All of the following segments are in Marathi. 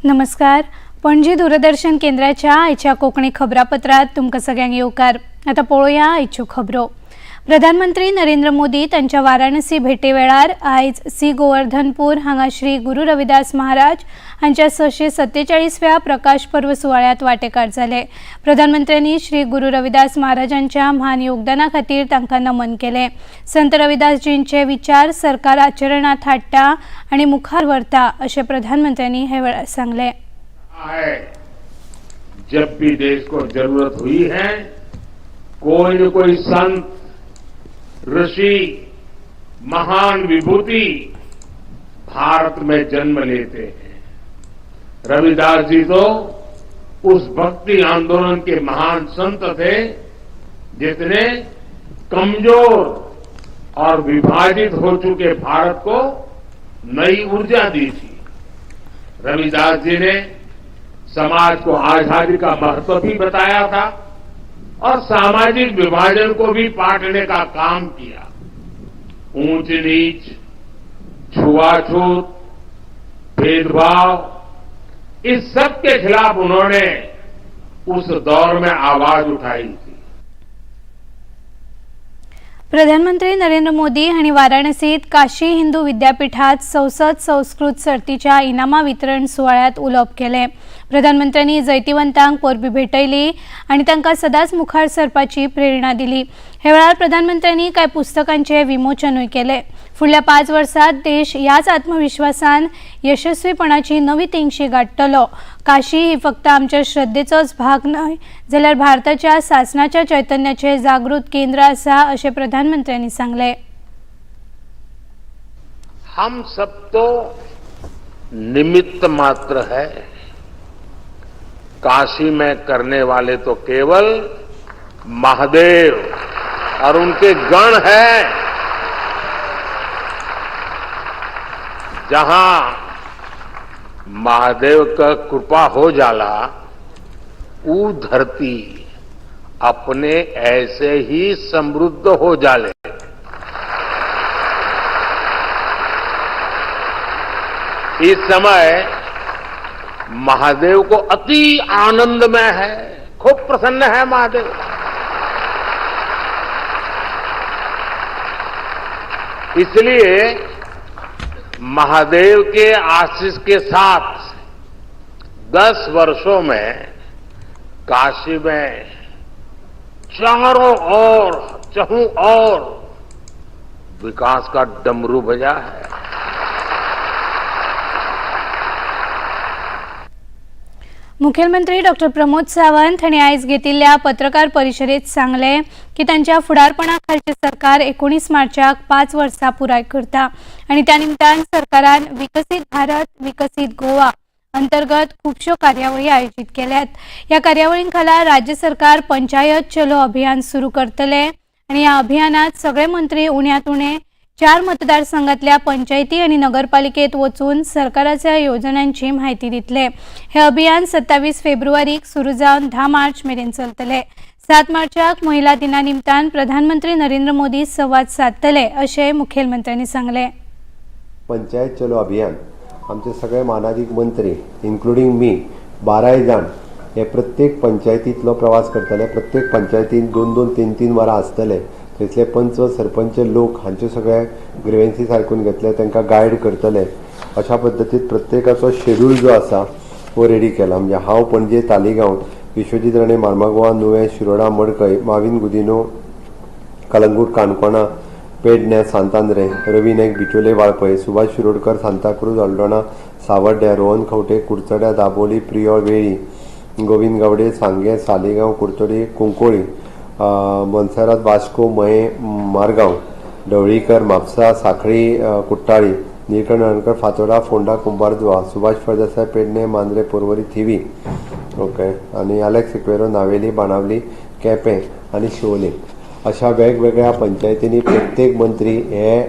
नमस्कार. पणजी दूरदर्शन केंद्राच्या आयच्या कोंकणी खबरापत्रात तुमकां सगळ्यांक येवकार. आता पळोवया आयच्यो खबरो. प्रधानमंत्री नरेंद्र मोदी तांच्या वाराणसी भेटे वेळार आयज सी गोवर्धनपूर हांगा श्री गुरू रविदास महाराज हांच्या 647व्या प्रकाश पर्व सुवाळ्यात वांटेकार जाले. प्रधानमंत्र्यांनी श्री गुरू रविदास महाराजांच्या महान योगदाना खातीर तांकां नमन केले. संत रविदासजींचे विचार सरकार आचरणात हाडटा आनी मुखार व्हरता अशें प्रधानमंत्र्यांनी हे वेळार सांगले. जब भी देश को जरूरत हुई है, कोई न कोई संत, ऋषि, महान विभूति भारत में जन्म लेते हैं. रविदास जी तो उस भक्ति आंदोलन के महान संत थे जिसने कमजोर और विभाजित हो चुके भारत को नई ऊर्जा दी थी. रविदास जी ने समाज को आजादी का महत्व भी बताया था और सामाजिक विभाजन को भी पाटने का काम किया. ऊंच नीच, छुआछूत, भेदभाव, इस सब के खिलाफ उन्होंने उस दौर में आवाज उठाई थी. प्रधानमंत्री नरेंद्र मोदी हांणी वाराणसीत काशी हिंदू विद्यापीठात संसद संस्कृत सर्तीच्या इनामां वितरण सुवाळ्यात उलोवप केलें. प्रधानमंत्र्यांनी जैतिवंतांक परबीं भेटयली आनी तांकां सदांच मुखार सरपाची प्रेरणा दिली. हे वेळार प्रधानमंत्र्यांनी कांय पुस्तकांचे विमोचनूय केलें. फुडल्या 5 वर्सांत देश ह्याच आत्मविश्वासान यशस्वीपणाची नवी तेंगशी गाठतलो. काशी ही फक्त आमच्या श्रद्धेचोच भाग न्हय जाल्यार भारताच्या शासनाच्या चैतन्याचे जागृत केंद्र आसा अशें प्रधानमंत्र्यांनी सांगले. हम सब तो निमित्त मात्र है. काशी में करने वाले तो केवल महादेव और उनके गण है. जहां महादेव का कृपा हो जाला, वो धरती अपने ऐसे ही समृद्ध हो जाले. इस समय महादेव को अति आनंद में है, खूब प्रसन्न है महादेव. इसलिए महादेव के आशीष के साथ 10 वर्षों में काशी में चारों ओर चहुं ओर विकास का डमरू बजा है. मुखेलमंत्री डॉ. प्रमोद सावंत हांणी आयज घेतिल्ल्या पत्रकार परिशदेंत सांगले की तांच्या फुडारपणा खालचे सरकार 19 मार्चाक 5 वर्सां पुराय करता आनी त्या निमतान सरकारान विकसीत भारत, विकसीत गोवा अंतर्गत खुबश्यो कार्यावळी आयोजीत केल्यात. ह्या कार्यावळीं खाला राज्य सरकार पंचायत चलो अभियान सुरू करतले आनी ह्या अभियानात सगळे मंत्री उण्यात उणे 4 मतदारसंघातल्या पंचायती आणि नगरपालिकेत वचून सरकाराच्या योजनांची माहिती दितले. हे अभियान 27 फेब्रुवारीक सुरू जावन 10 मार्च मेरेन चलतले. 7 मार्चाक महिला दिना निमतान प्रधानमंत्री नरेंद्र मोदी संवाद साधतले अशें मुखेलमंत्र्यांनी सांगले. पंचायत चलो अभियान आमचे सगळे मानाधिक मंत्री इन्क्लुडिंग मी 12 जाण हे प्रत्येक पंचायतींतलो प्रवास करतले. प्रत्येक पंचायतीन 2-2, 3-3 वरां आसतले. थंयसले पंच, सरपंच लोक हांचे सगळे ग्रिवेन्सीस आयकून घेतले, तांकां गायड करतले. अशा पद्दतीन प्रत्येकाचो शेड्यूल जो आसा तो रेडी केला. म्हणजे हांव पणजे, तालिगांव, विश्वजीत राणे, मार्मागोवा, नुवें, शिरोडा, मडकय, माविन गुदिनो, कलंगूट, काणकोणा, पेडणे, सांतांद्रे, रवी नायक, बिचोले, वाळपय, सुभाष शिरोडकर, सांताक्रूज, अल्डोणा, सावर्ड्या, रोहन खंवटे, कुडचड्या, दाबोली, प्रियोळ, वेळी, गोविंद गावडे, सांगे, सालिगांव, कुडचडी, कुंकोळी, मनसरात, वास्को, मये, मारगांव, ढवळीकर, म्हापसा, सांखळी, कुट्टाळी, निळकंठ, अणकर, फातोडा, फोंडा, कुंभारजुवा, सुभाष फळदेसाय, पेडणे, मांद्रे, पर्वरी, थिवी, ओके, आनी अलेक्स सिक्वेरो, नावेली, बाणावली, केपें आनी शिवोले अशा वेगवेगळ्या पंचायतींनी प्रत्येक मंत्री हे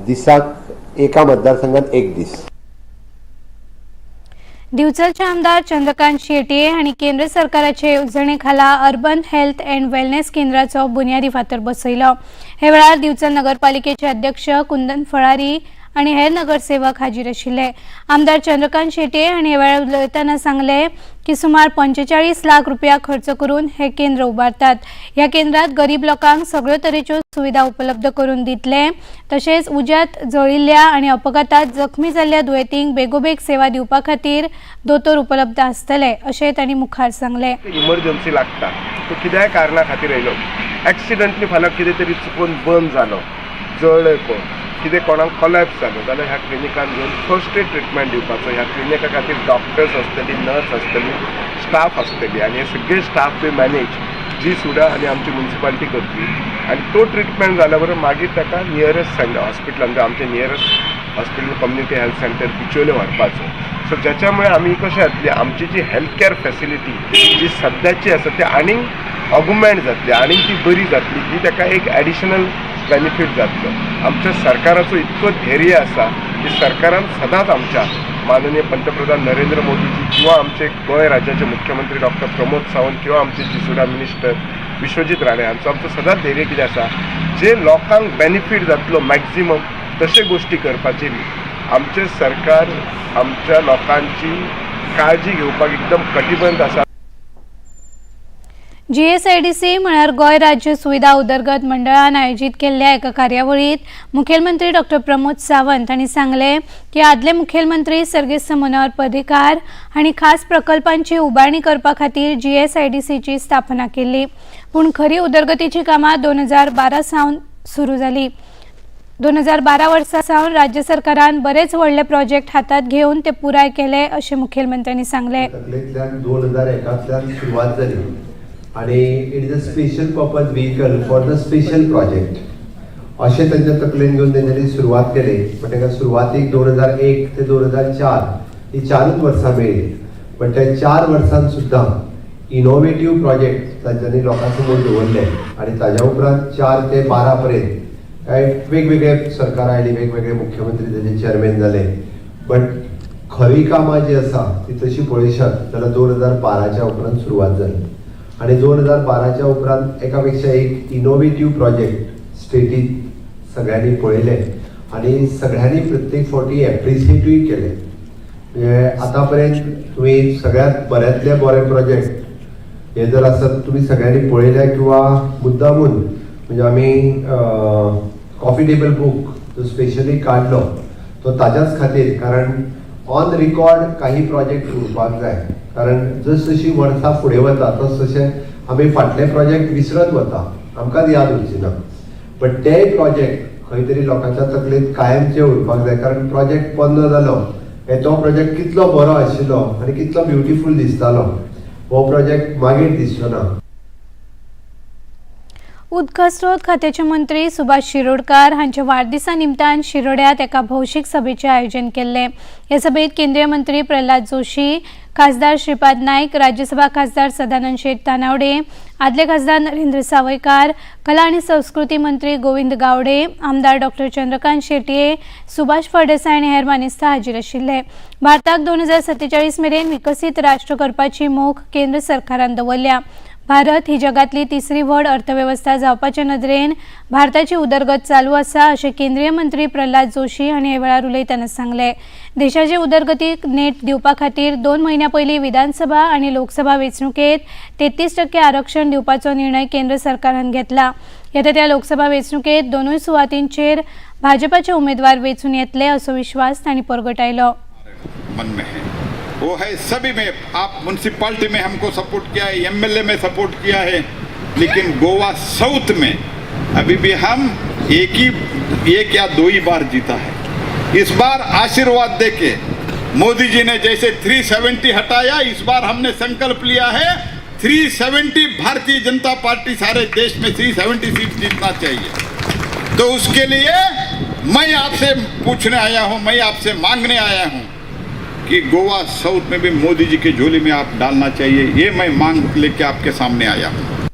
दिसाक एका मतदारसंघात एक दीस. दिवचलचे आमदार चंद्रकांत शेटये हांणी केंद्र सरकाराचे येवजणे खाला अर्बन हेल्थ अँड वेलनेस केंद्राचो बुन्यादी फातर बसयलो. हे वेळार दिवचल नगरपालिकेचे अध्यक्ष कुंदन फळारी आणि हेर नगरसेवक हाजीर आशिल्ले। आमदार चंद्रकांत शेटये हांणी ह्या वेळार उलयतना सांगले की सुमार 45 लाख रुपया खर्च करून हे केंद्र उबारतात। ह्या केंद्रात गरीब लोकांक सगळ्यो तरेच्यो सुविधा उपलब्ध करून दितले, तशेंच उज्यात जळिल्ल्या आणि अपघातात जखमी जाल्ल्या दुयेंतींक बेगोबेग सेवा दिवपा खातीर दोतोर उपलब्ध आसतले अशें तांणी मुखार सांगले। इमर्जन्सी लागता तो कित्याय कारणा खातीर येयलो, एक्सिडेंटली फाल्यां कितें तरी चुकून बंद जालो, जळ्ळें कोण, कितें कोणाक कोलॅप्स जालो जाल्यार ह्या क्लिनिकान घेवन फर्स्ट एड ट्रिटमेंट दिवपाचो। ह्या क्लिनिका खातीर डॉक्टर्स आसतली, नर्स आसतली, स्टाफ आसतली आनी हे सगळे स्टाफ बी मॅनेज जी सुडा आनी आमची म्युनिसिपालिटी करतली आनी तो ट्रिटमेंट जाल्या बरोबर मागीर ताका नियरस्ट हॉस्पिटलान म्हणजे आमचे nearest hospital community health centre Bicholim व्हरपाचो। सो ज्याच्यामुळे आमी कशें जातली आमची जी हेल्थ केअर फॅसिलिटी जी सद्याची आसा ती आनीक ऑगुमेंट जातली, आनीक ती बरी जातली, जी ताका एक एडिशनल बेनिफीट जातलो। आमच्या सरकाराचो इतको धैर्य आसा की सरकारान सदांच आमच्या माननीय पंतप्रधान नरेंद्र मोदीजी किंवा आमचे गोंय राज्याचे मुख्यमंत्री डॉक्टर प्रमोद सावंत किंवा आमचे जिसुडा मिनिस्टर विश्वजीत राणे आमचं सदांच धैर्य कितें आसा, जे लोकांक बेनिफीट जातलो मॅक्झिमम तशे गोष्टी करपाचेर आमचे सरकार आमच्या लोकांची काळजी घेवपाक एकदम कटिबद्ध आसा। GSIDC म्हळ्यार गोंय राज्य सुविधा उदरगत मंडळान आयोजित केल्ल्या एका कार्यावळीत मुखेलमंत्री डॉक्टर प्रमोद सावंत हांणी सांगले की आदले मुखेलमंत्री सर्गेस्त मनोहर पर्रीकार हांणी खास प्रकल्पांची उबारणी करपा खातीर GSIDCची स्थापना केल्ली, पूण खरी उदरगतीची कामां 2012 सावन सुरू जाली। 2012 वर्सा सावन राज्य सरकारान बरेच व्हडले प्रोजेक्ट हातात घेवन ते पुराय केले अशें मुखेलमंत्र्यांनी सांगले। 2001 सुरवात जाली आणि it is a special purpose vehicle for the special project अशें तांच्या तकलेन घेवन तेंच्यांनी सुरवात केली। पण ताका सुरवातीक 2001 ते 2004 ही 4 वर्सां मेळ्ळी, पण त्या 4 वर्सांत सुद्दां इनोवेटिव्ह प्रोजेक्ट तांच्यांनी लोकां समोर दवरले आनी ताज्या उपरांत 4 ते 12 पर्यंत काय वेगवेगळे सरकार आयली, वेगवेगळे मुख्यमंत्री ताचे चेअरमॅन जाले, बट खरी कामां जी आसा ती तशी पळयशात जाल्यार 2012च्या उपरांत सुरवात जाली आणि 2012च्या उपरांत एका पेक्षा एक इनोवेटिव्ह प्रोजेक्ट स्टेटीत सगळ्यांनी पळयले आणि सगळ्यांनी प्रत्येक फावटी एप्रिशिएटूय केले। म्हणजे आतापर्यंत तुम्ही सगळ्यात बऱ्यांतले बरे प्रोजेक्ट हे जर आसत तुम्ही सगळ्यांनी पळयले किंवा मुद्दामून म्हणजे आमी कॉफी टेबल बुक जो स्पेशली काढलो तो ताज्याच खातीर, कारण ऑन रिकॉर्ड काही प्रोजेक्ट उरपाक जाय, कारण जशी वर्सां फुडें वता तशें आमी फाटले प्रोजेक्ट विसरत वता, आमकांच याद उरची ना, बट ते प्रोजेक्ट खंय तरी लोकांच्या तकलेंत कायमचे उरपाक जाय, कारण प्रोजेक्ट बंद जालो तो प्रोजेक्ट कितलो बरो आशिल्लो आनी कितलो ब्युटिफूल दिसतालो हो प्रोजेक्ट मागीर दिसचो ना। उदका स्रोत खात्याचे मंत्री सुभाष शिरोडकार हांच्या वाडदिसा निमतान शिरोड्यात एका भौशीक सभेचे आयोजन केले। ह्या सभेत केंद्रीय मंत्री प्रल्हाद जोशी, खासदार श्रीपाद नाईक, राज्यसभा खासदार सदानंद शेट तानावडे, आदले खासदार नरेंद्र सावयकार, कला आणि संस्कृती मंत्री गोविंद गावडे, आमदार डॉक्टर चंद्रकांत शेटये, सुभाष फळदेसाय आणि हेर मानेस्तां हाजीर आशिल्ले। भारताक 2047 मेरेन विकसीत राष्ट्र करपाची मोख केंद्र सरकारान दवरल्या। भारत ही जगातली तिसरी व्हड अर्थव्यवस्था जावपाच्या नदरेन भारताची उदरगत चालू आसा अशें केंद्रीय मंत्री प्रल्हाद जोशी हांणी ह्या वेळार उलयतना सांगले। देशाचे उदरगतीक नेट दिवपा खातीर 2 म्हयन्यां पयलीं विधानसभा आनी लोकसभा वेंचणुकेत 33% आरक्षण दिवपाचो निर्णय केंद्र सरकारान घेतला। येता त्या लोकसभा वेंचणुकेत दोनूय सुवातींचेर भाजपाचे उमेदवार वेंचून येतले असो विश्वास तांणी परगटायलो। वो है सभी में, आप म्यूनसिपालिटी में हमको सपोर्ट किया है, एमएलए में सपोर्ट किया है, लेकिन गोवा साउथ में अभी भी हम एक या 2 ही बार जीता है। इस बार आशीर्वाद देके मोदी जी ने जैसे 370 हटाया, इस बार हमने संकल्प लिया है 370 भारतीय जनता पार्टी सारे देश में 370 सीट जीतना चाहिए। तो उसके लिए मैं आपसे पूछने आया हूं, मैं आपसे मांगने आया हूं कि गोवा साउथ में भी मोदी जी के झोली में आप डालना चाहिए, ये मैं मांग लेके आपके सामने आया हूं।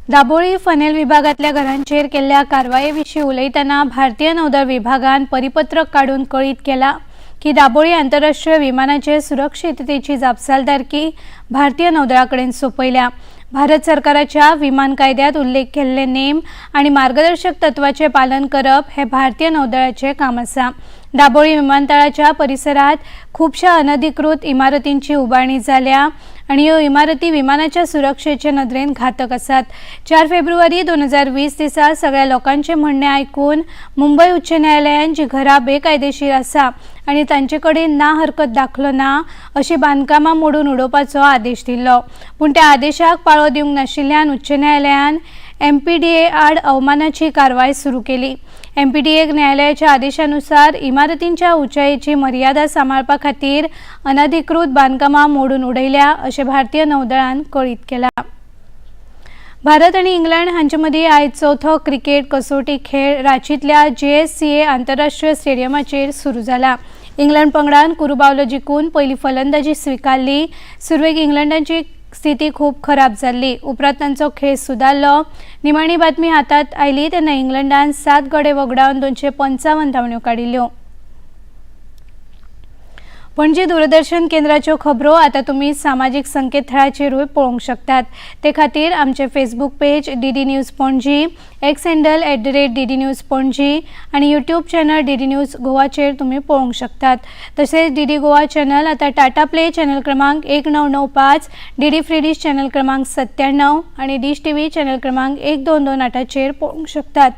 दाबोळी फनेल विभागातल्या घरांचेर केल्ल्या कारवाये उलयतना भारतीय नौदळ विभागान परिपत्रक काढून कळीत केला की दाबोळी आंतरराष्ट्रीय विमानाचे सुरक्षिततेची जापसालदारकी भारतीय नौदळाकडेन सोपयल्या। भारत सरकाराच्या विमान कायद्यात उल्लेख केल्ले नेम आणि मार्गदर्शक तत्वाचे पालन करप हे भारतीय नौदळाचे काम आसा। दाबोळी विमानतळाच्या परिसरात खूपशा अनधिकृत इमारतींची उभारणी जाल्या आणि ह्यो इमारती विमानाच्या सुरक्षेचे नदरेन घातक आसात। 4 फेब्रुवारी 2020 दिसा सगळ्या लोकांचे म्हणणे ऐकून मुंबई उच्च न्यायालयान जी घरां बेकायदेशीर आसा आणि तांचे कडेन ना हरकत दाखलो ना अशी बांदकामां मोडून उडोवपाचो आदेश दिल्लो, पूण त्या आदेशाक पाळो दिवंक नाशिल्ल्यान उच्च न्यायालयान MPDA आड अवमानाची कारवाय सुरू केली। MPDA न्यायालयाच्या आदेशानुसार इमारतींच्या उंचायेची मर्यादा सांबाळपा खातीर अनधिकृत बांदकामां मोडून उडयल्या अशें भारतीय नौदळान कळीत केला। भारत आणि इंग्लंड हांचे मदीं आयज चौथो क्रिकेट कसोटी खेळ रांचींतल्या JSCA आंतरराष्ट्रीय स्टेडियमाचेर सुरू जाला। इंग्लंड पंगडान कुरुबावलो जिखून पयली फलंदाजी स्वीकारली। सुरवेक इंग्लंडाची स्थिती खूप खराब जाल्ली, उपरांत तांचो खेळ सुदारलो। निमाणी बातमी हातात आयली तेन्ना इंग्लंडान 7 गडे वगडावन 255 धांवड्यो काडिल्ल्यो। पणजी दूरदर्शन केंद्राच्यो खबरो आता तुम्ही सामाजिक संकेतथळाचेरूय पळोवंक शकतात। ते खातीर आमचे Facebook page DD news Panaji, x handle @DD news Panaji आणि यूट्यूब चॅनल DD न्यूज गोवाचेर तुम्ही पळोवंक शकतात। तसेच DD गोवा चॅनल आता टाटा प्ले चॅनल क्रमांक 1995, DD फ्री डिश चॅनल क्रमांक 97 आणि डिश TV चॅनल क्रमांक 122 पळोवंक शकतात।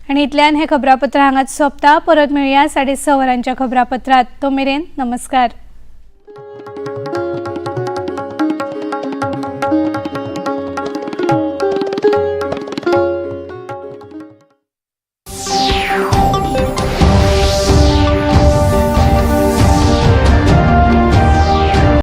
आणि इतल्यान हे खबरापत्र हांगाच सोंपता। परत मेळुया 6:30 वरांच्या खबरापत्रात। तो मेरेन नमस्कार।